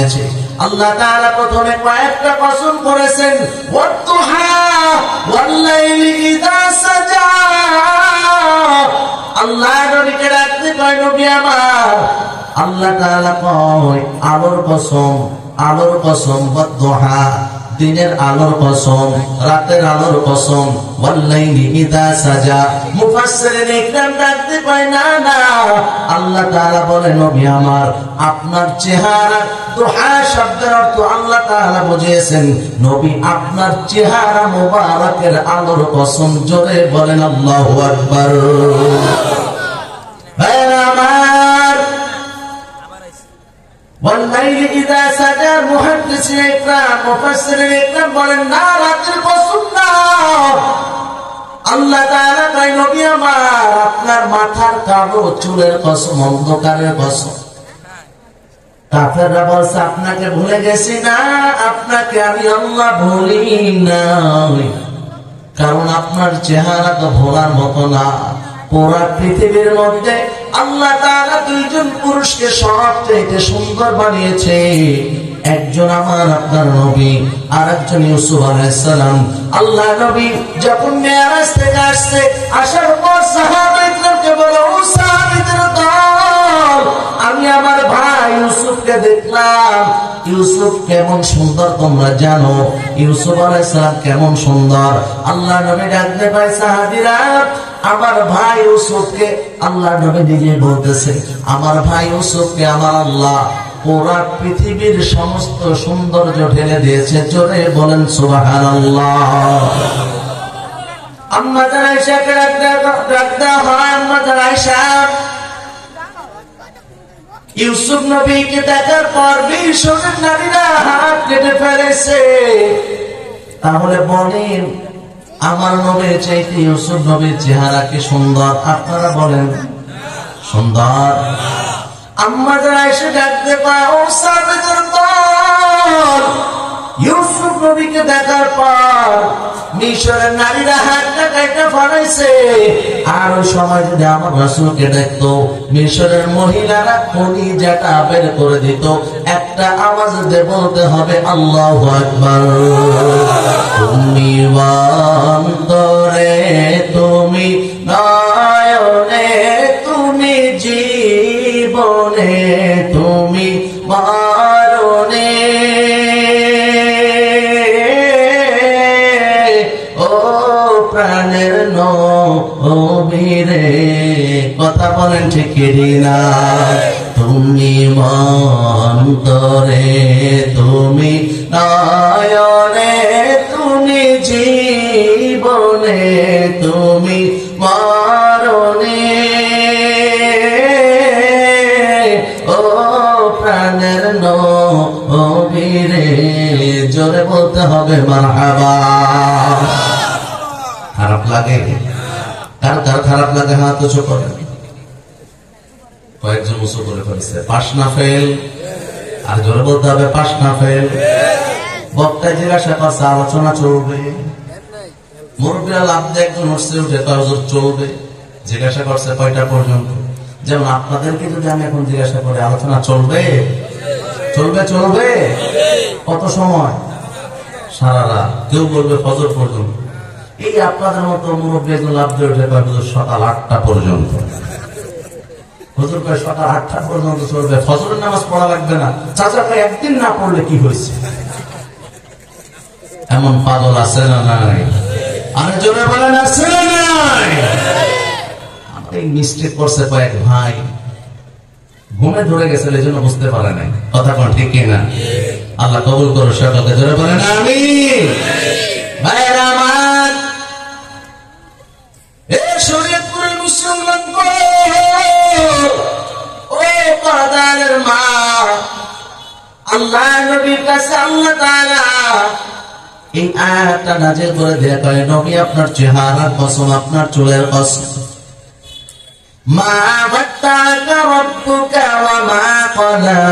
হয়েছে। আল্লাহ তাআলা প্রথমে কয়েকটা কসম করেছেন, ওয়াদ-দুহা ওয়াল-লাইলি ইযা সাজা। আল্লাহ নবীকে ডাকতে কয়, নবী আমার, আল্লাহ তাআলা কয় আলোর কসম, আলোর কসম, ওয়াদ-দুহা দিনের আলোর কসম, রাতের আলোর কসম, ওয়াল-লাইলি ইযা সাজা। মুফাসসিরিন ইকরাম ডাকতে কয়, না না, আল্লাহ তাআলা বলে নবী আমার, আপনার চেহারা, দুহা শব্দের অর্থ আল্লাহ তাআলা বুঝিয়েছেন নবী আপনার চেহারা মোবারকের আলোর কসম। জোরে বলেন আল্লাহু আকবার। আমার ওয়াল-লাইলি ইযা সাজা, মুহাদ্দিসিন ইকরাম, মুফাসসিরিন ইকরাম বলেন না, রাতের কসম না। আল্লাহ তাআলা কয় নবী আমার, আপনার মাথার কালো চুলের কসম, অন্ধকারের কসম। কাফেররা বলছে আপনাকে ভুলে গেছি না, আপনাকে আমি আল্লাহ ভুলি নাই, কারণ আপনার চেহারা তো ভোলার মতো না। পুরা পৃথিবীর মধ্যে আল্লাহ তাআলা দুইজন পুরুষকে সবচেয়ে সুন্দর বানিয়েছে, একজন আমার আপনার নবী, আর একজন ইউসুফ আলাইহিস সালাম। আল্লাহ নবী যখন মেরাজ থেকে আসছে, আসার পর সাহাবায়ে-কেরামকে বলে, ও সাহাবীদের দল, আমি আমার ভাই ইউসুফকে দেখলাম। ইউসুফ কেমন সুন্দর তোমরা জানো, ইউসুফ আলাইহিস সালাম কেমন সুন্দর। আল্লাহ নবী ডাকতে পায়, সাহাবীরা আমার ভাই ইউসুফকে, আল্লাহ নবী নিজে বলতেছে, আমার ভাই ইউসুফকে আমার আল্লাহ পুরা পৃথিবীর সমস্ত সৌন্দর্য ঢেলে দিয়েছে। জোরে বলেন সুবহানাল্লাহ। আম্মা জান আয়েশাকে ডাকতে হয়, আম্মা জান আয়েশা ইউসুফ নবীকে দেখার পর বিশ্বরের নারীরা হাত কেটে ফেলেছে। তাহলে বলেন, আমার নবীর চাইতে ইউসুফ নবীর চেহারা কি সুন্দর? আপনারা বলেন সুন্দর? আম্মা যারা এসে ডাকতে পায়, ও সাহাবীদের দল, ইউসুফ নবীকে দেখার পর মিশরের নারীরা হাতটা কেটে ফেলেছে। আর ওই সময় যদি আমার রাসূলকে দেখতো, মিশরের মহিলারা কলিজাটা বের করে দিত। একটা আওয়াজ দিয়ে বলতে হবে, আল্লাহু আকবার। তুমি অন্তরে, তুমি নয়নে, তুমি জীবনে, তুমি মরণে, ও প্রাণের নবী রে। কথা বলেন ঠিক না? তুমি অন্তরে, তুমি নয়নে, তুমি জীবনে, তুমি মরণে, ও প্রাণের নবী রে। জোরে বলতে হবে মারহাবা। খারাপ লাগে? কার কার খারাপ লাগে? হাত উঁচু করে। কয়েকজন উঁচু করে ফেলছে। পাস না ফেল? আর জোরে বলতে হবে পাস না ফেল। বক্তায় জিজ্ঞাসা করছে, আলোচনা চলবে? মুরব্বীরা লাভ দিয়ে একজন উঠছে, উঠে হুজুর চলবে। জিজ্ঞাসা করছে কয়টা পর্যন্ত? যেমন আপনাদেরকে যদি আমি এখন জিজ্ঞাসা করি আলোচনা চলবে? চলবে? চলবে কত সময়? সারা রাত। কেউ বলবে ফজর পর্যন্ত। এই আপনাদের মতো মুরব্বী একজন লাভ দিয়ে উঠে হুজুর সকাল 8টা পর্যন্ত। হুজুর কয় সকাল 8টা পর্যন্ত চলবে, ফজরের নামাজ পড়া লাগবে না। চাচা কয় একদিন না পড়লে কি হয়েছে? এমন পাগল আছে না নাই? আরে জোরে বলেন আছে না নাই? এই মিস্টেক করছে কয়েক ভাই, ঘুমে ধরে গেছে, এই জন্য বুঝতে পারে নাই। কথা কোন ঠিক না? আল্লাহ কবুল করো সকলকে। জোরে বলেন আমিন। ভাইরা আমার, এই শরীয়তপুরের মুসলমান ও কাদারের মা, আল্লাহ নবীর কাছে আল্লাহ তাআলা এই আয়াতটা নাযিল করে দিয়ে কয়, নবী আপনার চেহারার কসম, আপনার চুলের কসম। মা ওয়াত্তাকা রাব্বুকা ওয়া মা ক্বালা।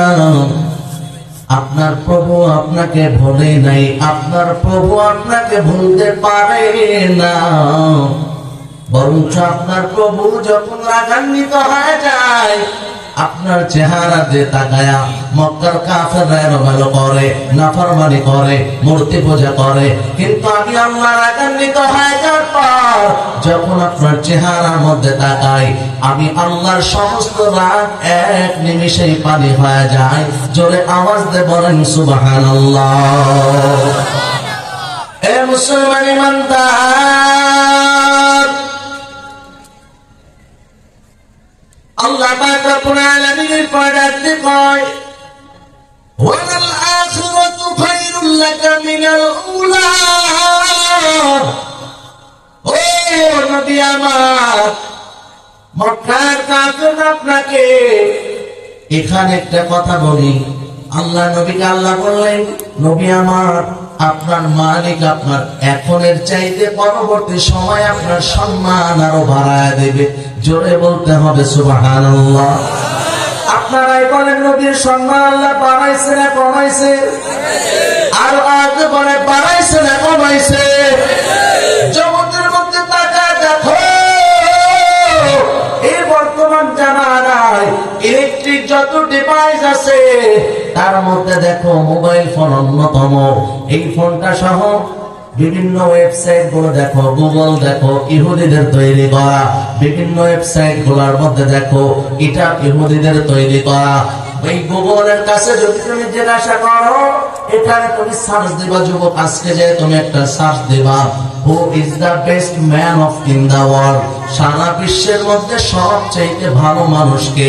আপনার প্রভু আপনাকে ভুলে নাই, আপনার প্রভু আপনাকে ভুলতে পারে না। বরঞ্চ আপনার প্রভু যখন রাগান্বিত হয়ে যায়, আপনার চেহারা যে তাকায়া মক্কার কাফেররা এলোমেলো করে, নাফরমানি করে, মূর্তি পূজা করে। কিন্তু আমি আল্লাহ রাগান্বিত হয়ে যাওয়ার পর যখন আপনার চেহারার মধ্যে তাকাই, আমি আল্লাহর সমস্ত রাগ এক নিমিষেই পানি হয়ে যায়। জোরে আওয়াজ দিয়ে বলেন সুবহানাল্লাহ। এ মুসলমান ইমানদার, আল্লাহ পাক রব্বুল আলামিনের পড়াতে কয় ওয়াল আখিরাতু খায়রুল লাকা মিনাল উলা। ও নবী আমার, মক্কার কাফেররা আপনাকে, এখানে একটা কথা বলি, আল্লাহ নবীকে আল্লাহ বললেন, নবী আমার, আপনার মালিক আপনার এখনের চাইতে পরবর্তী সময় আপনার সম্মান আরো বাড়ায় দেবে। জোরে বলতে হবে সুবহানাল্লাহ। আপনারাই বলেন নবীর সম্মান আল্লাহ বাড়াইছে না কমাইছে? আর আজ বলে বাড়াইছে না কমাইছে? জগতের মধ্যে তাকায় দেখো, এই বর্তমান জামানায় ইলেকট্রিক যত ডিভাইস আছে তার মধ্যে দেখো মোবাইল ফোন অন্যতম। এই ফোনটা সহ বিভিন্ন ওয়েবসাইট গুলো দেখো, গুগল দেখো, ইহুদিদের তৈরি করা বিভিন্ন ওয়েবসাইট গুলোর মধ্যে দেখো এটা ইহুদিদের তৈরি করা। এই গুগলের কাছে যদি তুমি জিজ্ঞাসা করো, এখানে তুমি সার্চ দিবা, যুবক আজকে যে তুমি একটা সার্চ দিবা, who is the best man of in the world, সারা বিশ্বের মধ্যে সবচেয়ে ভালো মানুষকে।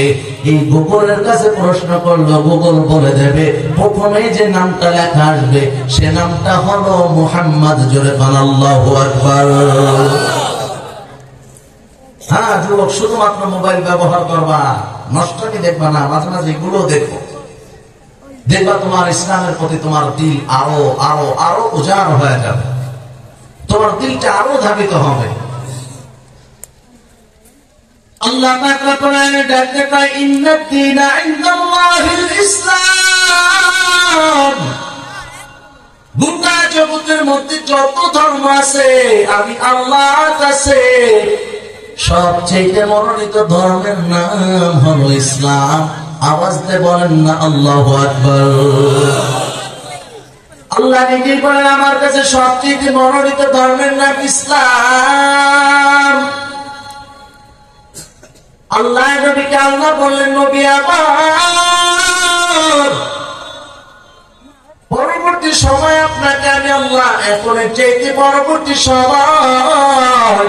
এই গুগলের কাছে প্রশ্ন করলো, গুগল বলে দেবে প্রথমে যে নামটা লেখা আসবে সে নামটা হলো মুহাম্মদ। জোরে বলেন আল্লাহু আকবার। হ্যাঁ যুবক, শুধুমাত্র মোবাইল ব্যবহার করবা, নষ্টকে দেখবা না, মাঝে মাঝে এগুলো দেখো, দেখবা তোমার ইসলামের প্রতি তোমার দিল আরো আরো আরো উজাড় হয়ে যাবে, তোমার দিলটা আরো ধাবিত হবে। আল্লাহ পাক কোরআনে ডাকতে কয় ইন্নাদ দীনা ইনদাল্লাহিল ইসলাম। গোটা জগতের মধ্যে যত ধর্ম আছে আমি আল্লাহর কাছে সবচেয়ে মনোনীত ধর্মের নাম হলো ইসলাম। আওয়াজ দিয়ে বলেন না আল্লাহু আকবার। আল্লাহ নিজে বলেন আমার কাছে সবচেয়ে মনোনীত ধর্মের নাম ইসলাম। আল্লাহ নবীকে আল্লাহ বললেন, নবী আমার, পরবর্তী সময় আপনাকে আমি আল্লাহ এখনের চাইতে পরবর্তী সময়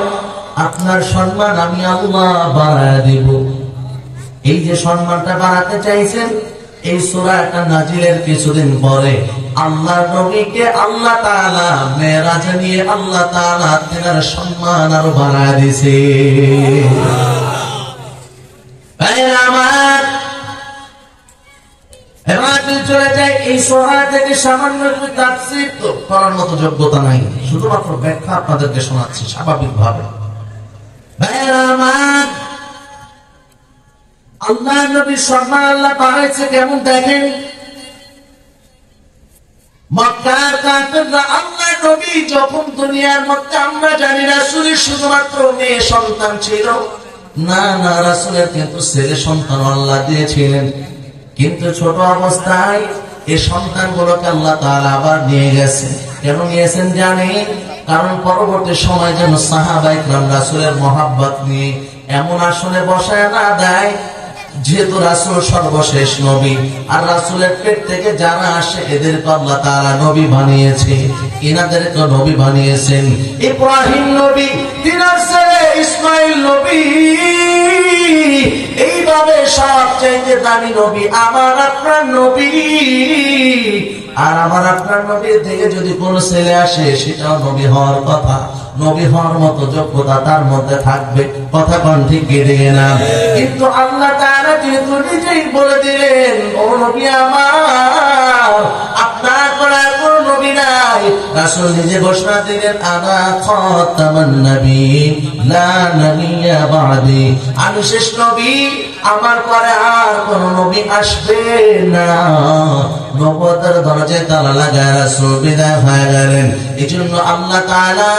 আপনার সম্মান আমি আল্লাহ বাড়ায় দিব। এই যে সম্মানটা বাড়াতে চাইছেন, এই সূরাটা নাজিলের কিছুদিন পরে আল্লাহ নবীকে আল্লাহ তাআলা মেরাজে নিয়ে আল্লাহ তাআলা তিনার সম্মান আরো বাড়ায় দিয়েছে। আমার এবার চলে যায় এই সূরা থেকে সামান্য একটু তাফসীর তো করার মতো যোগ্যতা নাই, শুধুমাত্র ব্যাখ্যা আপনাদেরকে শোনাচ্ছি স্বাভাবিকভাবে। আমার আল্লাহ নবীর সম্মান আল্লাহ বাড়াইছে কেমন দেখেন। মক্কার কাফেররা আল্লাহ নবী যখন দুনিয়ার মধ্যে, আমরা জানি রাসূলের শুধুমাত্র মেয়ে সন্তান ছিল না, না রাসূলের কিন্তু ছেলে সন্তান আল্লাহ দিয়েছিলেন। কিন্তু ছোট অবস্থায় এই সন্তানগুলোকে আল্লাহ তাআলা আবার নিয়ে গেছেন। কেন নিয়েছেন জানেন? কারণ পরবর্তী সময় যেন সাহাবায়ে কেরাম রাসূলের মহব্বত নিয়ে এমন আসনে বসায় না দেয়, যেহেতু রাসূল সর্বশেষ নবী, আর রাসূলের পেট থেকে যারা আসে এদেরকে আল্লাহ তাআলা নবী বানিয়েছে, এনাদেরকে নবী বানিয়েছেন। ইব্রাহিম নবী, তিনার ছেলে ইসমাঈল নবী, এইভাবে সবচেয়ে দামি নবী আমার আপনার নবী। আর আমার আপনার নবীর থেকে যদি কোন ছেলে আসে সেটাও নবী হওয়ার কথা, নবী হওয়ার মতো যোগ্যতা তার মধ্যে থাকবে। কথা কোন ঠিক গিয়ে না? কিন্তু আল্লাহ তাআলা যেহেতু নিজেই বলে দিলেন, ও নবী আমার, আপনার করার কোন নবী নাই। রাসূল নিজে ঘোষণা দিলেন, আনা খাতামান নবিয়্যিন লা নবিয়্যা বা'দি, আমি শেষ নবী, আমার পরে আর কোন নবী আসবে না। নবুয়তের দরজায় তালা লাগায় রাসূল বিদায় হয়ে গেলেন। এজন্য আল্লাহ তাআলা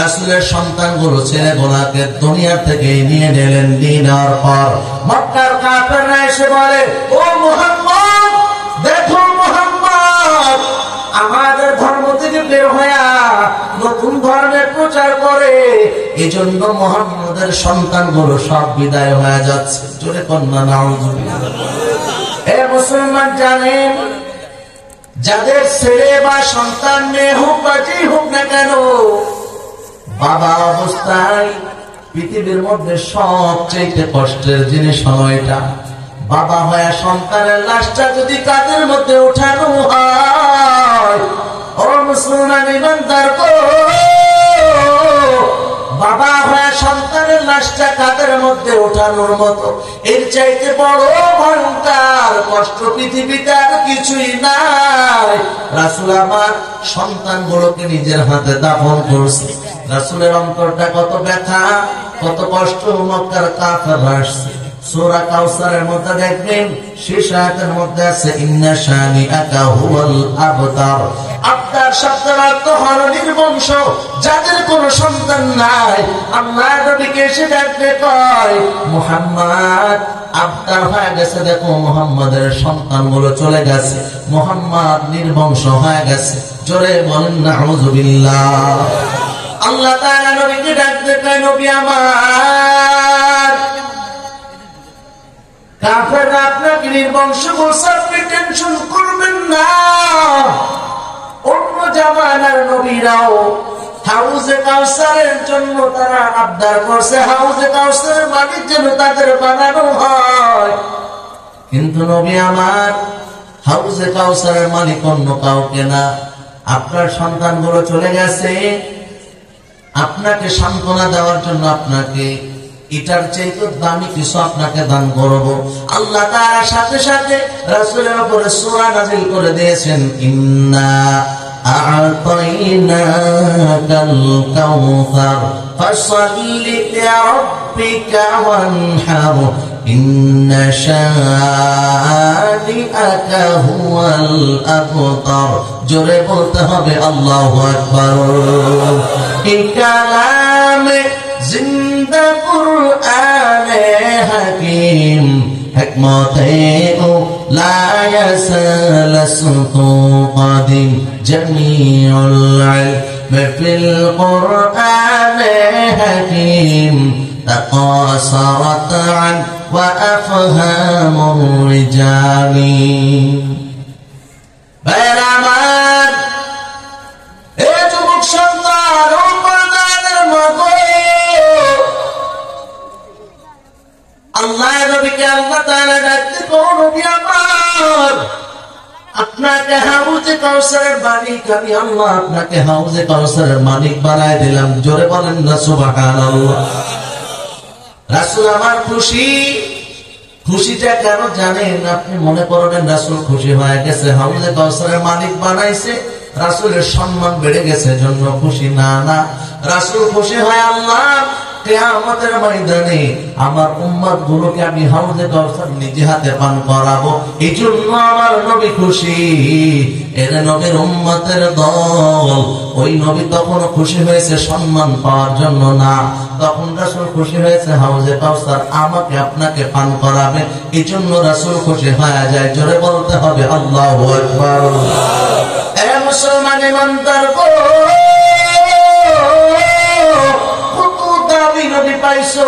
রাসূলের সন্তানগুলো ছেলেগুলোকে দুনিয়া থেকে নিয়ে নিলেন। নেওয়ার পর মক্কার কাফেররা এসে বলে, ও মুহাম্মদ, দেখো মুহাম্মদ আমাদের ধর্ম থেকে বের হয়ে নতুন ধর্মের প্রচার করে, এজন্য মুহাম্মদের সন্তানগুলো সব বিদায় হয়ে যাচ্ছে। জোরে কন্যা নাউজুবিল্লাহ। এ মুসলমান জানেন, যাদের ছেলে বা সন্তান মেয়ে হোক বা যেই হোক না কেন, বাবা অবস্থায় পৃথিবীর মধ্যে সবচেয়ে কষ্টের জিনিস সময়টা বাবা হয়ে সন্তানের লাশটা যদি কাঁধের মধ্যে উঠানো হয়, ও মুসলমান ইমানদার গো, বাবা হয়ে সন্তানের লাশটা কাঁধের মধ্যে ওঠানোর মতো এর চাইতে বড় ভয়ঙ্কর কষ্ট পৃথিবীতে আর কিছুই নাই। রাসূল আমার সন্তানগুলোকে নিজের হাতে দাফন করছে। রাসূলের অন্তরটা কত ব্যথা, কত কষ্ট। মক্কার কাফেররা আসছে। সূরা কাউসারের মধ্যে দেখবেন শেষ আয়াতের মধ্যে আছে, ইন্না শানিআকা হুয়াল আবতার। আবতার শব্দের অর্থ হলো নির্বংশ, যাদের কোনো সন্তান নাই। আল্লাহ নবীকে এসে ডাকতে কয়, মুহাম্মদ আবতার হয়ে গেছে, দেখো মুহাম্মাদের সন্তানগুলো চলে গেছে, মুহাম্মদ নির্বংশ হয়ে গেছে। জোরে বলেন নাউযুবিল্লাহ। আল্লাহ তাআলা নবীকে ডাকতে কয়, নবী আমার, কাফেররা আপনাকে নির্বংশ বলছে, আপনি টেনশন করবেন না। অন্য জামানার নবীরাও হাউজে কাউসারের জন্য তারা আবদার করছে, হাউজে কাউসারের মালিক যেন তাদের বানানো হয়। কিন্তু নবী আমার, হাউজে কাউসারের মালিক অন্য কাউকে না, আপনার সন্তানগুলো চলে গেছে, আপনাকে সান্ত্বনা দেওয়ার জন্য আপনাকে এটার চাইতে দামি কিছু আপনাকে দান করব। আল্লাহ তাআলা সাথে সাথে রাসূলের উপরে সূরা নাযিল করে দিয়েছেন, ইন্না আ'তাইনাকাল কাউসার ফাসল্লি লিরাব্বিকা ওয়ানহার ইন্না শানিআকা হুয়াল আবতার। জোরে বলতে হবে আল্লাহু আকবার। এই কালামে জিন্দা কুরআনে হাকিম, হিকমতে ও লা ইয়াসালাসতু কাদিম, জামিউল ইলম ফিল কুরআনে হাকিম, তাকাসারাত আন ওয়া আফহামুর রিজালি। বেরামান এ যুবক সন্তান, ও পর্দার মতো আল্লাহ নবীকে আল্লাহ তাআলা ডাকতে কোন নবী আমার, আপনাকে হাউজে কাউসারের মালিক আমি আল্লাহ আপনাকে হাউজে কাউসারের মালিক বানায় দিলাম। জোরে বলেন না সুবহানাল্লাহ। রাসূল আমার খুশি। খুশিটা কেন জানেন? আপনি মনে করবেন রাসূল খুশি হয়ে গেছে, হাউজে কাউসারের মালিক বানাইছে, রাসূলের সম্মান বেড়ে গেছে জন্য খুশি। না না, রাসূল খুশি হয় আল্লাহ কিয়ামতের ময়দানে আমার উম্মত গুলোকে আমি হাউজে কাউসার নিজে হাতে পান করাবো, এই জন্য আমার নবী খুশি। এর নবীর উম্মতের দল। ওই নবী তখন খুশি হয়েছে সম্মান পাওয়ার জন্য না, তখন রাসূল খুশি হয়েছে হাউজে কাউসার আমাকে আপনাকে পান করাবে, এই জন্য রাসূল খুশি হয়ে যায়। জোরে বলতে হবে আল্লাহু আকবার। এ মুসলমান ইমানদার গো, নবী পাইছো,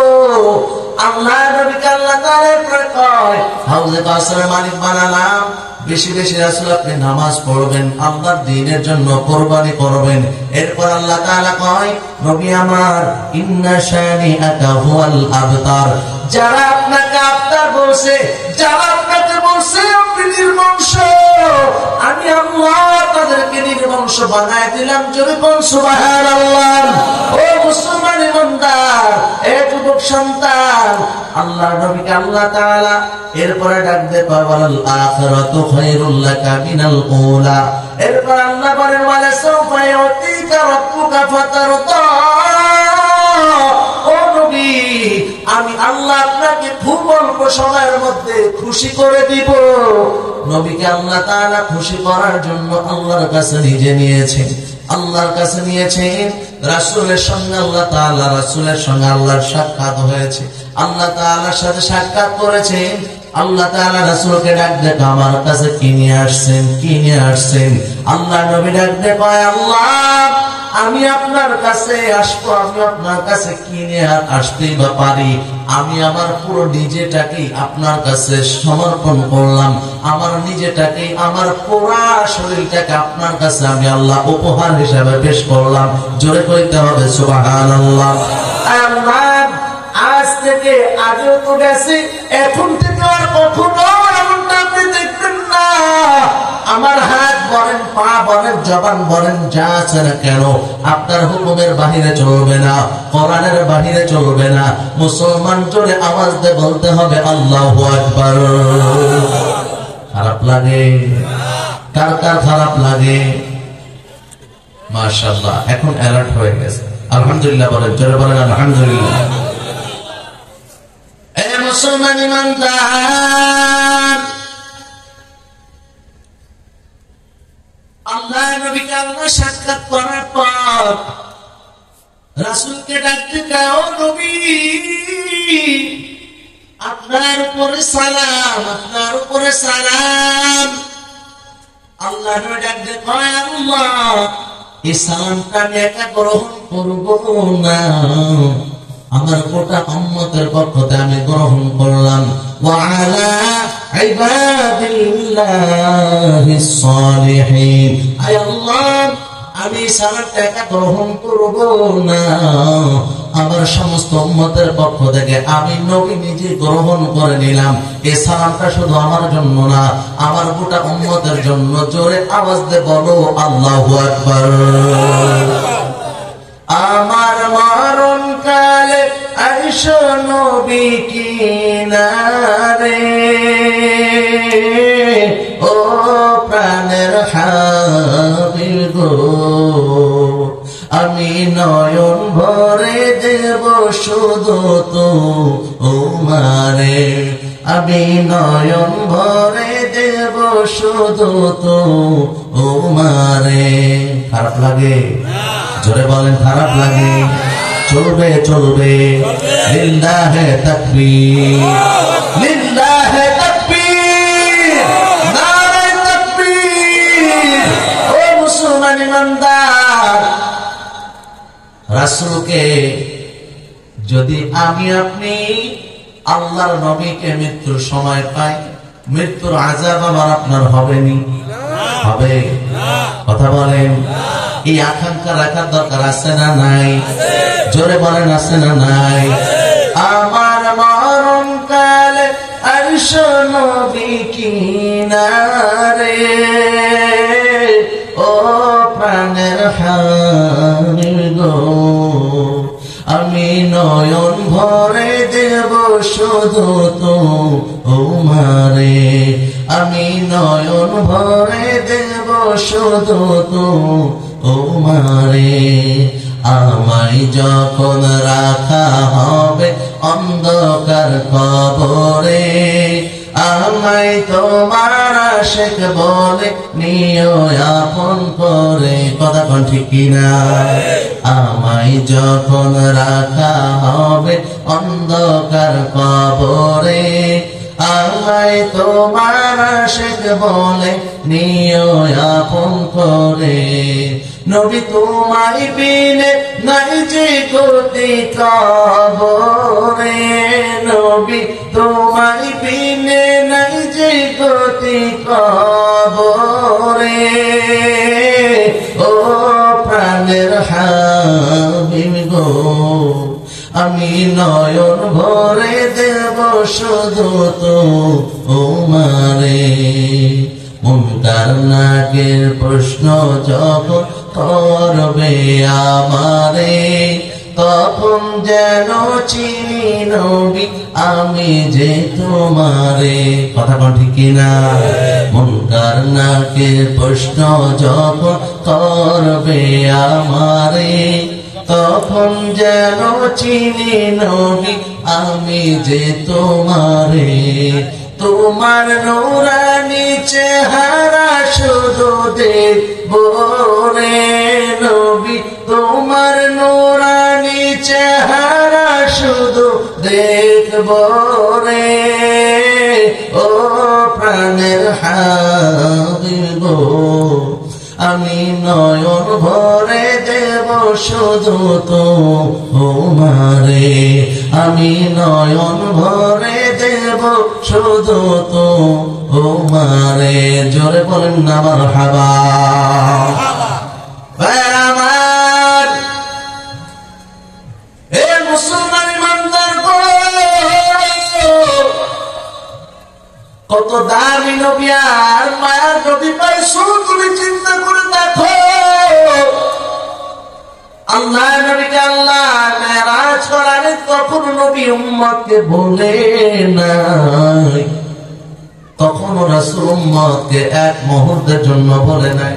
আল্লাহ নবীকে আল্লাহ তাআলা কয় হাউজে কাউসারের মালিক বানালাম। বেশি বেশি রাসূল আপনি নামাজ পড়বেন, আল্লাহর দ্বীনের জন্য কুরবানি করবেন। এরপর আল্লাহ তাআলা কয়, নবী আমার, ইন্না শানিআকা হুয়াল আবতার। যারা আপনাকে আবতার বলছে, যারা আপনাকে বলছে আপনি নির্বংশ, আমি আল্লাহ তাদেরকে নির্বংশ বানায় দিলাম। জোরে বল সুবহানাল্লাহ। ও মুসলমান ইমানদার, এ যুবক সন্তান, আল্লাহ নবীকে আল্লাহ তাআলা এরপরে ডাক দে ওয়াল আখিরাতু খায়রুল লাকা মিনাল উলা। এরপর আল্লাহ বলেন, ওয়ালা সাওফা ইউতিকা রাব্বুকা ফাতারদা। ও নবী, আমি আল্লাহ আপনাকে খুব অল্প সময়ের মধ্যে খুশি করে দিব। নবীকে আল্লাহ তাআলা খুশি করার জন্য আল্লাহর কাছে নিজে নিয়েছেন, আল্লাহর কাছে নিয়েছেন। রাসূলের সঙ্গে আল্লাহ তাআলা, রাসূলের সঙ্গে আল্লাহর সাক্ষাৎ হয়েছে, আল্লাহ তাআলার সাথে সাক্ষাৎ করেছেন। আল্লাহ তাআলা রাসূলকে ডাক দিয়ে আমার কাছে কি নিয়ে আসছেন, কি নিয়ে আসছেন? আল্লাহ নবী ডাক দিয়ে কয়, আল্লাহ আমি আপনার কাছে আসবো, আমি আপনার কাছে কি নিয়ে আসতেই বা পারি? আমি আমার পুরো নিজেটাকে আপনার কাছে সমর্পণ করলাম, আমার নিজেটাকে, আমার পুরা শরীরটাকে আপনার কাছে আমি আল্লাহ উপহার হিসাবে পেশ করলাম। জোরে কইতে হবে সুবহানাল্লাহ। আজ থেকে আগেও তো গেছে, এখন থেকে আর কখনো এমনটা আপনি দেখবেন না। আমার হাত বলেন, পা বলেন, জবান বলেন, যা আছে না কেন আপনার হুকুমের বাহিরে চলবে না, কোরআনের বাহিরে চলবে না। মুসলমান জোরে আওয়াজ দিয়ে বলতে হবে আল্লাহু আকবার। খারাপ লাগে? কার কার খারাপ লাগে? মাশাআল্লাহ, এখন অ্যালার্ট হয়ে গেছে। আলহামদুলিল্লাহ বলেন, জোরে বলেন আলহামদুলিল্লাহ। মুসলমান ইমানদার, আল্লাহ নবীকে আল্লাহ সাক্ষাৎ করার পর রাসূলকে ডাকতে কয়, ও নবী আপনার উপরে সালাম, আপনার উপরে সালাম। আল্লাহ নবী ডাকতে কয়, আল্লাহ এই সালামটা আমি একা গ্রহণ করব না, আমার গোটা উম্মতের পক্ষ থেকে আমি গ্রহণ করলাম। ওয়া আলা ইবাদিল্লাহিস সালিহিন, আয় আল্লাহ আমি সালাতটা একা গ্রহণ করব না, আমার সমস্ত উম্মতের পক্ষ থেকে আমি নবী নিজে গ্রহণ করে নিলাম। এই সালামটা শুধু আমার জন্য না, আমার গোটা উম্মতের জন্য। জোরে আওয়াজ দিয়ে বলো আল্লাহু আকবার। আমার মরণ কালে আইসো নবী কিনারে, ও প্রাণের হাবিব গো, আমি নয়ন ভরে দেব শুধু তোমারে, আমি নয়ন ভরে দেব শুধু তোমারে। খারাপ লাগে? জোরে বলেন খারাপ লাগে? চলবে চলবে। লিল্লাহে তাকবীর, লিল্লাহে তাকবীর, নারে তাকবীর। ও মুসলমান ইমানদার, রাসূলকে যদি আমি আপনি আল্লাহর নবীকে মৃত্যুর সময় পাই, মৃত্যুর আযাব আমার আপনার হবেনি? হবে? কথা বলেন। এই আকাঙ্ক্ষা রাখার দরকার আছে না নাই? জোরে বলেন আছে না নাই? আমার মরণ কালে আইসো নবী কিনারে, ও প্রাণের হাবিব গো, আমি নয়ন ভরে দেব শুধু তোমারে, আমি নয়ন ভরে দেব শুধু তোমারে। আমায় যখন রাখা হবে অন্ধকার কবরে, আমায় তোমার আশিক বলে নিও আপন করে। কথা কোন ঠিক কিনা? আমায় যখন রাখা হবে অন্ধকার কবরে, আমায় তোমার আশিক বলে নিও আপন করে। নবী তোমায় বিনে নাই যে গতি কবরে, নবী তোমায় বিনে নাই যে গতি কবরে, ও প্রাণের হাবিব গো, আমি নয়ন ভরে দেব শুধু তোমারে। মুনকার নাকির প্রশ্ন যখন করবে আমারে, তখন যেন চিনি নবী আমি যে তোমারে। কথা কোন ঠিক কিনা? মুনকার নাকির প্রশ্ন যখন করবে আমারে, তখন যেন চিনি নবী আমি যে তোমারে। তোমার নূরানি চেহারা শুধু দেখব রে নবী, তোমার নূরানি চেহারা শুধু দেখব রে, ও প্রাণের হাবিব আমি নয়ন ভরে দেব শুধু তোমারে, আমি নয়ন ভরে দেব শুধু তোমারে। জোরে বলেন না মারহাবা। আমার এ মুসলমান ইমানদার গো, কত দামি নবী আর মায়ার নবী পাইছো তুমি চিন্তা করে দেখো। আল্লাহ নবীকে আল্লাহ মেরাজ করালে তখন নবী উম্মতকে বলে নাই, তখন রাসূল উম্মতকে এক মুহূর্তের জন্য বলে নাই।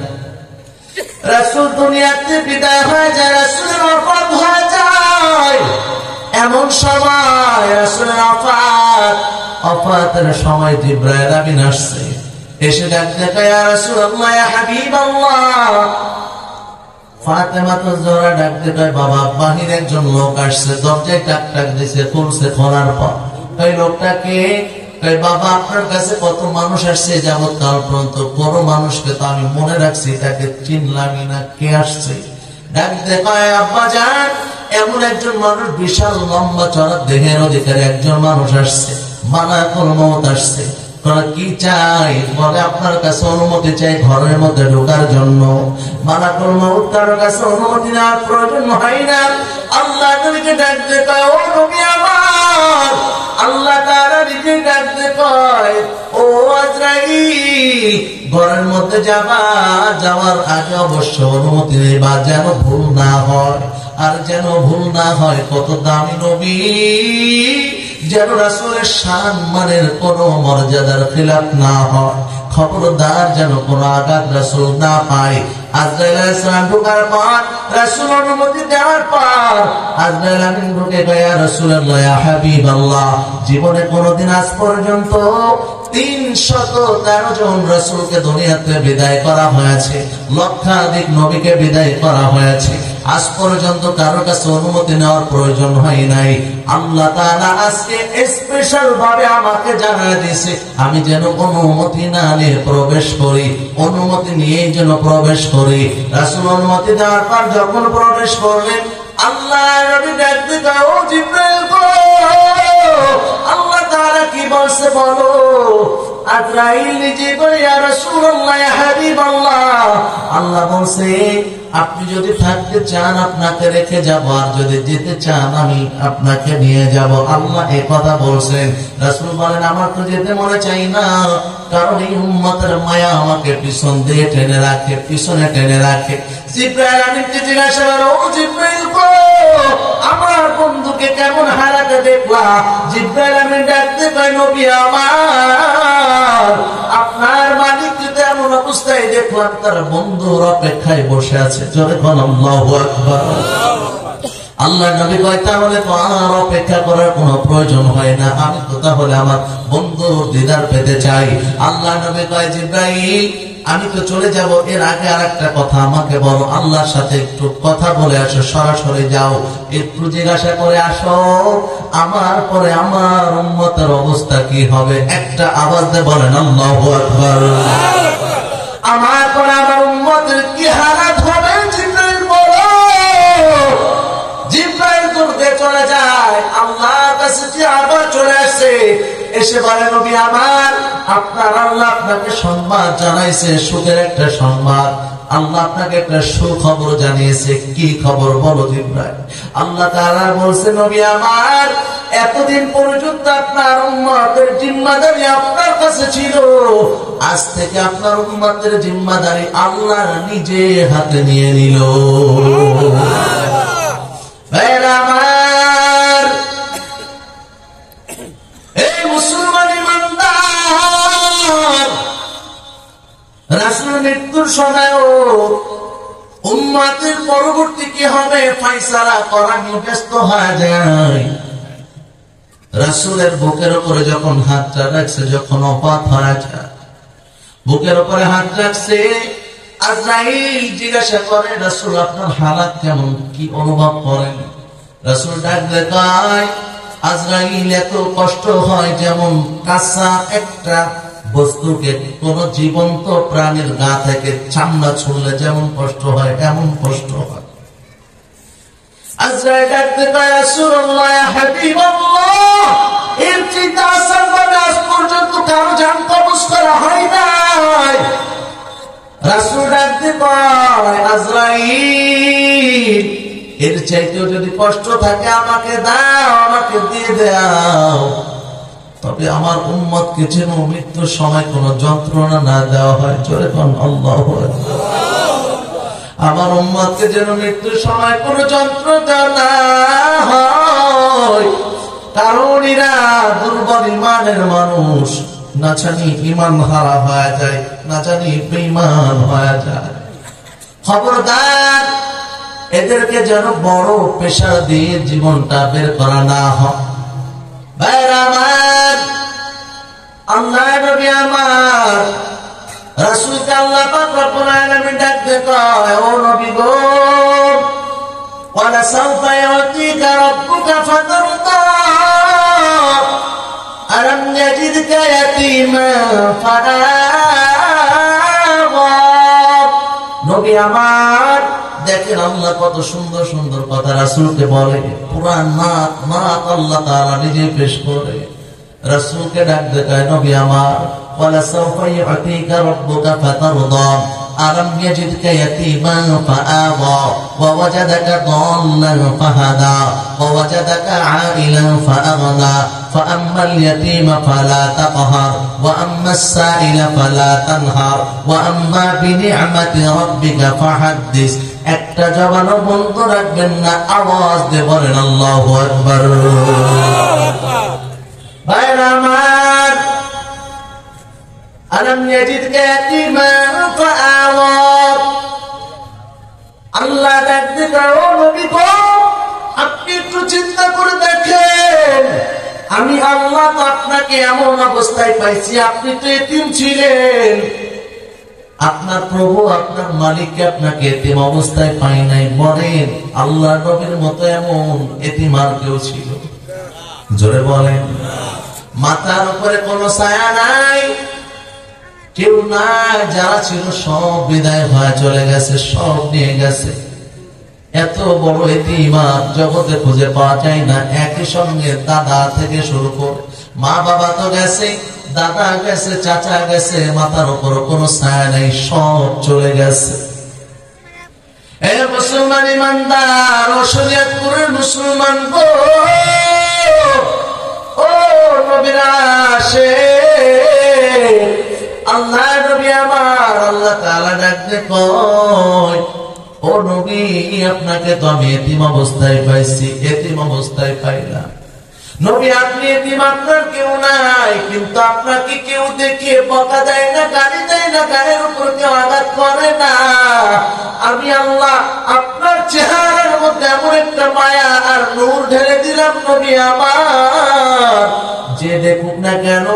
রাসূল দুনিয়াতে বিদায় হয়ে যায়, রাসূলের ওফাত হয়ে যায়। এমন সময় রাসূলের ওফাতের সময় জিবরাইল আমিন আসছে, এসে ডাকতে কয় ইয়া রাসূলুল্লাহ ইয়া হাবিবাল্লাহ। ফাতেমা তো জোরা ডাকতে কয় বাবা বাহির একজন লোক আসছে, দরজায় টাক টাক দিছে, খুলছে, খোলার পর ওই লোকটাকে কয় বাবা আপনার কাছে কত মানুষ আসছে যাবৎ কাল পর্যন্ত, বড় মানুষকে তো আমি মনে রাখছি, তাকে চিনলামই না, কে আসছে? ডাকতে কয় আব্বা জান এমন একজন মানুষ, বিশাল লম্বা চড়া দেহের অধিকারী একজন মানুষ আসছে, মালাকুল মউত আসছে। কি চাই? বলে আপনার কাছে অনুমতি চাই ঘরের মধ্যে ঢোকার জন্য। মালাকুল মউত কারোর কাছে অনুমতি নেওয়ার প্রয়োজন হয় না। আল্লাহ নবীকে ডাকতে কয় ও নবী আমার, আল্লাহ তাআলা নিজে ডাকতে কয় ও আজরাইল ঘরের মধ্যে যাওয়ার আগে অবশ্য অনুমতি নেবা, যেন ভুল না হয়। আর যেন ভুল না হয়, কত দামি নবী, যেন রাসূলের সম্মানের কোন মর্যাদার খিলাফ না হয়, খবরদার যেন কোন আঘাত রাসূল না পায়। আজরাইল আলাইহিস সালাম ঢোকার পর, রাসূল অনুমতি দেওয়ার পর আজরাইল আমিন ঢুকে গয়া ইয়া রাসূলুল্লাহ ইয়া হাবিবাল্লাহ, জীবনে কোনদিন আজ পর্যন্ত 313 জন রাসূলকে দুনিয়াতে বিদায় করা হয়েছে, লক্ষাধিক নবীকে বিদায় করা হয়েছে, আজ পর্যন্ত কারোর কাছে অনুমতি নেওয়ার প্রয়োজন হয় নাই। আল্লাহ তাআলা আজকে স্পেশাল ভাবে আমাকে জানায় দিয়েছে আমি যেন অনুমতি না নিয়ে প্রবেশ করি, অনুমতি নিয়েই যেন প্রবেশ করি। রাসূল অনুমতি দেওয়ার পর যখন প্রবেশ করলেন, আল্লাহ নবী ডাকতে কয় ও জিবরাইল গো, আল্লাহ তাআলা কি বলছে বলো। আজরাইল নিজে বলে ইয়া রাসূলুল্লাহ ইয়া হাবিবাল্লাহ, আল্লাহ বলছে আপনি যদি থাকতে চান আপনাকে রেখে যাব, আর যদি যেতে চান আমি আপনাকে নিয়ে যাব। আল্লাহ এই কথা বলছেন। রাসূল বলেন আমার তো যেতে মনে চাই না, কারণ এই উম্মতের মায়া আমাকে পিছন দিয়ে টেনে রাখে, পিছনে টেনে রাখে। জিবরাইল আমিনকে জিজ্ঞাসা করে ও জিবরাইল গো, আমার বন্ধুকে কেমন হারাতে দেখলা? জিবরাইল আমিন ডাকতে কয় নবী আমার, আপনার মালিককে তো এমন অবস্থায় দেখলাম তার বন্ধুর অপেক্ষায় বসে আছে। জোরে বল আল্লাহু আকবার। আল্লাহ নবী কয় তাহলে তো আর অপেক্ষা করার কোনো প্রয়োজন হয় না, আমি তো তাহলে আমার বন্ধুর দিদার পেতে চাই। আল্লাহ নবী কয় জিবরাইল আমি তো চলে যাব, এর আগে আরেকটা কথা আমাকে বলো, আল্লাহর সাথে একটু কথা বলে আসো, সরাসরি যাও, একটু জিজ্ঞাসা করে আসো আমার পরে আমার উম্মতের অবস্থা কি হবে। একটা আওয়াজ দিয়ে বলেন আল্লাহু আকবার। আমার পরে আমার উম্মতের কি হালাত হবে জিবরাইল বলো। জিবরাইল দূরে চলে যায়, আল্লাহর কাছে যে আবার চলে আসে, এসে বলে নবী আমার, আপনার আল্লাহ আপনাকে সংবাদ জানাইছে, সুখের একটা সংবাদ। আল্লাহ আপনাকে একটা সুখবর জানিয়েছে। কি খবর বলো জিবরাইল? আল্লাহ তাআলা বলছে নবী আমার, এতদিন পর্যন্ত আপনার উম্মতের জিম্মাদারি আপনার কাছে ছিল, আজ থেকে আপনার উম্মতের জিম্মাদারি আল্লাহ নিজে হাতে নিয়ে নিল। আমার এই মুসলমান ইমানদার, রাসূলের মৃত্যুর সময়ও উম্মতের পরবর্তী কি হবে ফয়সালা করা নিয়ে ব্যস্ত হয়ে যায়। রাসূলের বুকের উপরে যখন হাতটা রাখছে, যখন ওফাত হয়ে যায়, বুকের উপরে হাত রাখছে, আজরাইল জিজ্ঞাসা করে, রাসূল আপনার হালাত কেমন, কি অনুভব করেন? রাসূল ডাক দিয়ে কয়, আজরাইল এত কষ্ট হয় যেমন কাঁচা একটা বস্তুকে কোন জীবন্ত প্রাণীর গা থেকে চামড়া ছুঁড়লে যেমন কষ্ট হয়, এমন কষ্ট হয়। আজরাইল ডাক দিয়ে কয়, রাসূলুল্লাহ ইয়া হাবিবাল্লাহ, এর চিন্তা আসার পরে আজ পর্যন্ত কারো জান কবজ করা হয় নাই। রাসূল ডাক দিয়ে কয়, আজরাইল, এর চাইতেও যদি কষ্ট থাকে আমাকে দাও, আমাকে দিয়ে দাও, তবে আমার উম্মতকে যেন মৃত্যুর সময় কোন যন্ত্রণা না দেওয়া হয়। জোরে কোন আল্লাহু আকবার। আমার উম্মতকে যেন মৃত্যুর সময় কোন যন্ত্রণা না হয়, কারণ এরা দুর্বল ইমানের মানুষ, না জানি ইমান হারা হয়ে যায়, না জানি বেঈমান হয়ে যায়। খবরদার, এদেরকে যেন বড় পেশা দিয়ে জীবনটা বের করা না হয়। ভাইরা আমার, আল্লাহর নবী আমার, রাসূলকে আল্লাহ পাক রব্বুল আলামিন ডাক দিয়ে কয়, ও নবী গো, ওয়ালা সাউফা ইউতিকা রাব্বুকা ফাতারদা, আলাম ইয়াজিদকা ইয়াতীমান ফাআওয়া। নবী আমার, দেখেন আল্লাহ কত সুন্দর সুন্দর কথা রাসূলকে বলে, পুরান নাত আল্লাহ তাআলা নিজে পেশ করে। রাসূলকে ডাক দেয়, নবী আমার, ওয়ালা সাউফা ইউতিকা রাব্বুকা ফাতারদা, আলাম ইয়াজিদকা ইয়াতীমান ফাআওয়া, ওয়া ওয়াজাদাকা দাল্লান ফাহাদা, ওয়া ওয়াজাদাকা আইলান ফাআগনা, ফাআম্মাল ইয়াতীমা ফালা তাকহার, ওয়া আম্মাস সাইলা ফালা তানহার, ওয়া আম্মা বিনি'মাতি রাব্বিকা ফাহাদ্দিস। একটা জবানও বন্ধ রাখবেন না, আওয়াজ দিয়ে বলেন আল্লাহু আকবার। ভাইরা আমার, আলাম ইয়াজিদকা ইয়াতীমান ফাআওয়া, আল্লাহ ডাক দিয়ে, ও নবী গো, আপনি একটু চিন্তা করে দেখেন, আমি আল্লাহ তো আপনাকে এমন অবস্থায় পাইছি, আপনি তো এতিম ছিলেন, আপনার প্রভু আপনার মালিককে আপনাকে এতিম অবস্থায় পাই নাই। বলেন, আল্লাহ নবীর মতো এমন এতিম আর কেউ ছিল? জোরে বলেন। মাথার উপরে কোনো ছায়া নাই, কেউ নাই, যারা ছিল সব বিদায় হয়ে চলে গেছে, সব নিয়ে গেছে। এত বড় এতিম আর জগতে খুঁজে পাওয়া যায় না। একই সঙ্গে দাদা থেকে শুরু করে মা বাবা তো গেছে, দাদা গেছে, চাচা গেছে, মাথার উপর কোনো ছায়া নেই, সব চলে গেছে। এ মুসলমান ইমানদার, ও শরীয়তপুরের মুসলমান গো, ও নবীরা আসে, আল্লাহ নবী আমার, আল্লাহ তাআলা ডাক দিয়ে কয়, ও নবী, আপনাকে তো আমি এতিম অবস্থায় পাইছি, এতিম অবস্থায় পাইলাম। নবী, আপনি এতিম, আপনার কেউ নাই, কিন্তু আপনাকে কেউ দেখে বকা দেয় না, গালি দেয় না, গায়ের উপর কেউ আঘাত করে না। আমি আল্লাহ আপনার চেহারার মধ্যে এমন একটা মায়া আর নূর ঢেলে দিলাম নবী আমার, যে দেখুক না কেন,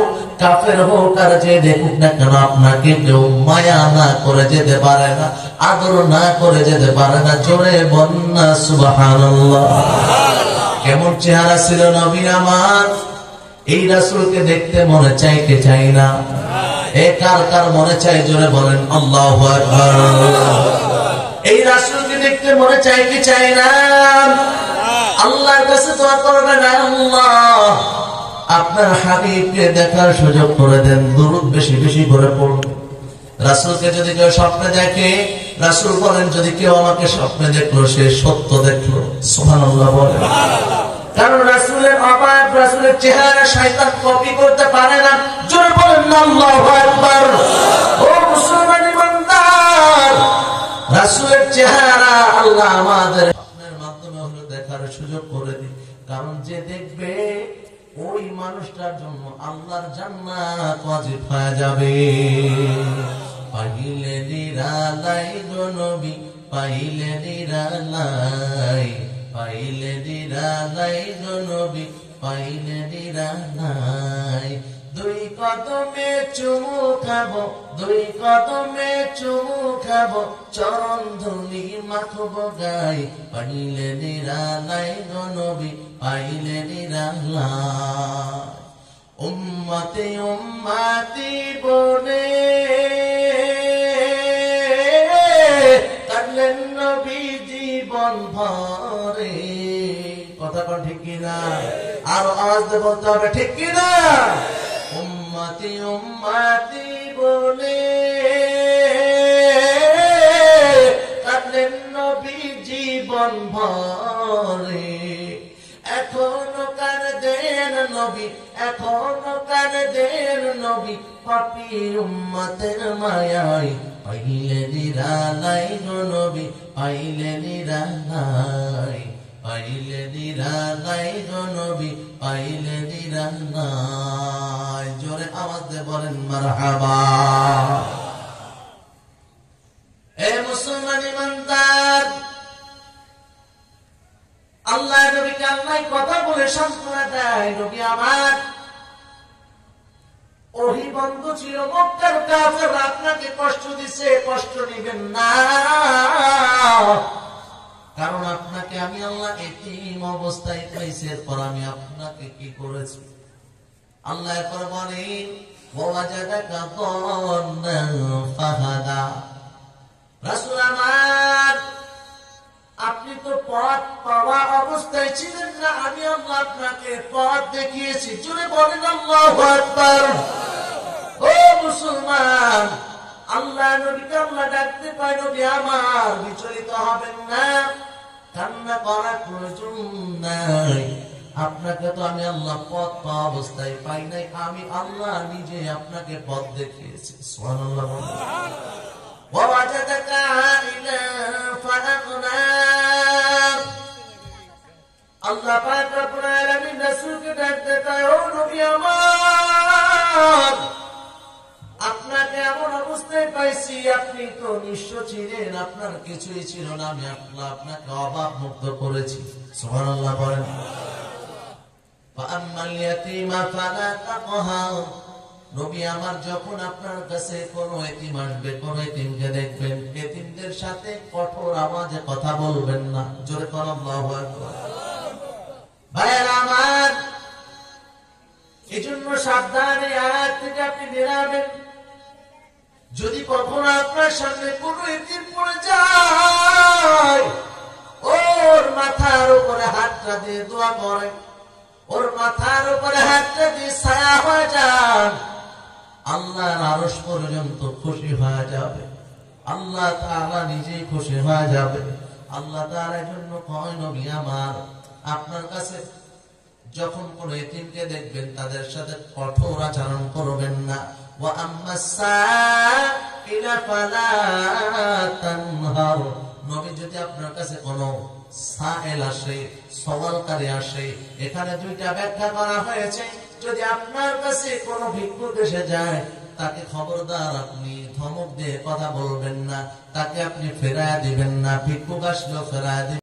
কাফের হোক আর যে দেখুক না কেন, আপনাকে কেউ মায়া না করে যেতে পারে না, আদর না করে যেতে পারে না। জোরে বন্যা সুবহানাল্লাহ। কেমন চেহারা ছিল নবী আমার, এই রাসূলকে দেখতে মনে চাই কে চাই না? এ কার কার মনে চাই? জোরে বলেন আল্লাহু আকবার। এই রাসূলকে দেখতে মনে চাই কি চাই না? আল্লাহর কাছে দোয়া করবেন, আল্লাহ আপনার হাবিবকে দেখার সুযোগ করে দেন, দুরূদ বেশি বেশি করে পড়ুন। রাসূলকে যদি কেউ স্বপ্নে দেখে, রাসূল বলেন, যদি কেউ আমাকে স্বপ্নে দেখলো সে সত্য দেখলো। সুবহানাল্লাহ বলেন। কারণ রাসূলের অবাক, রাসূলের চেহারা শয়তান কপি করতে পারে না। জোরে বলেন আল্লাহু আকবার। ও মুসলমান ইমানদার, রাসূলের চেহারা আল্লাহ আমাদের স্বপ্নের মাধ্যমে হলো দেখার সুযোগ করে দিন। কারণ যে দেখবে ওই মানুষটার জন্য আল্লাহর জান্নাত ওয়াজিব হয়ে যাবে। পাইলে নিরালাই গো নবী, পাইলে নিরালাই, পাইলে নিরালাই গো নবী, পাইলে নিরালাই। দুই কদমে চুমু খাবো, দুই কদমে চুমু খাবো, চরণ ধুলি মাখবো গাই, পাইলে নিরালাই গো নবী, পাইলে নিরালাই। উম্মতি উম্মতি বলে কাঁদলেন নবী জীবন ভরে। কথা কোন ঠিক কিনা? আরো আওয়াজ দিয়ে বলতে হবে, ঠিক কিনা? উম্মতি উম্মতি বলে কাঁদলেন নবী জীবন ভরে। এখনো কাঁদেন নবী, এখনো কাঁদেন নবী, পাপী উম্মতের মায়ায়, পাইলে নিরালাই গো নবী, পাইলে নিরালাই, পাইলে নিরালাই গো নবী, পাইলে নিরালাই। জোরে আওয়াজ দিয়ে বলেন মারহাবা। এ মুসলমান ইমানদার, আল্লাহ নবীকে আল্লাহ কথা বলে সান্ত্বনা দেয়, নবী আমার ওহী বন্ধ ছিল, মক্কার কাফেররা আপনাকে কষ্ট দিছে, কষ্ট নিবেন না, কারণ আপনাকে আমি আল্লাহ এতিম অবস্থায় পাইছি, এরপর আমি আপনাকে কি করেছি? আল্লাহ এরপর বলেন ওয়াজাদাকা দাল্লান ফাহাদা। রাসূল আমার, আপনি তো পথ পাওয়া অবস্থায় ছিলেন না, আমি আল্লাহ আপনাকে পথ দেখিয়েছি। জোরে বলেন আল্লাহু আকবার। ও মুসলমান, আল্লাহ নবীকে আল্লাহ ডাকতে পায়, নবী আমার বিচলিত হবেন না, কান্না করার প্রয়োজন নাই। আপনাকে তো আমি আল্লাহ পথ পাওয়া অবস্থায় পাই নাই, আমি আল্লাহ নিজে আপনাকে পথ দেখিয়েছি। সুবহানাল্লাহ। ووجدك عائلا فأغنى। আল্লাহ পাক রব্বুল আলামিন রাসূলকে ডাকতে কয়, ও নবী আমার, আপনাকে এমন অবস্থায় পাইছি, আপনি তো নিঃস্ব ছিলেন, আপনার কিছুই ছিল না, আমি আপনাকে অভাব মুক্ত করেছি। সুবহানাল্লাহ বলেন। ফাআম্মাল ইয়াতীমা ফালা তাকহার। নবী আমার, যখন আপনার কাছে কোন এতিম আসবে, কোন এতিমকে দেখবেন, এতিমদের সাথে কঠোর আওয়াজে কথা বলবেন না। জোরে বলেন আল্লাহু আকবার। ভাইয়েরা আমার, এজন্য সাবধানে আয়াত থেকে আপনি বেরাবেন। যদি কখনো আপনার সামনে কোন এতিম পড়ে যায়, ওর মাথার উপরে হাতটা দিয়ে দোয়া করেন, ওর মাথার উপরে হাতটা দিয়ে ছায়া হয়ে যান, আল্লাহর আরশ পর্যন্ত খুশি হয়ে যাবে, আল্লাহ তাআলা নিজেই খুশি হয়ে যাবে। আল্লাহ তাআলার জন্য কয়, নবী আমার, আপনার কাছে যখন কোন এতিমকে দেখবেন, তাদের সাথে কঠোর আচরণ করবেন না। ওয়া আম্মাস সাইলা ফালা তানহার। নবী, যদি আপনার কাছে কোন সাইল আসে, সওয়ালকারী আসে, এখানে দুইটা ব্যাখ্যা করা হয়েছে। যদি আপনার কাছে কোনো ভিক্ষুক এসে যায়, তাকে খবরদার আপনি ধমক দিয়ে কথা বলবেন না, তাকে আপনি ফেরায় দিবেন না। ভিক্ষুক আসলেও ফেরায় দিবেন।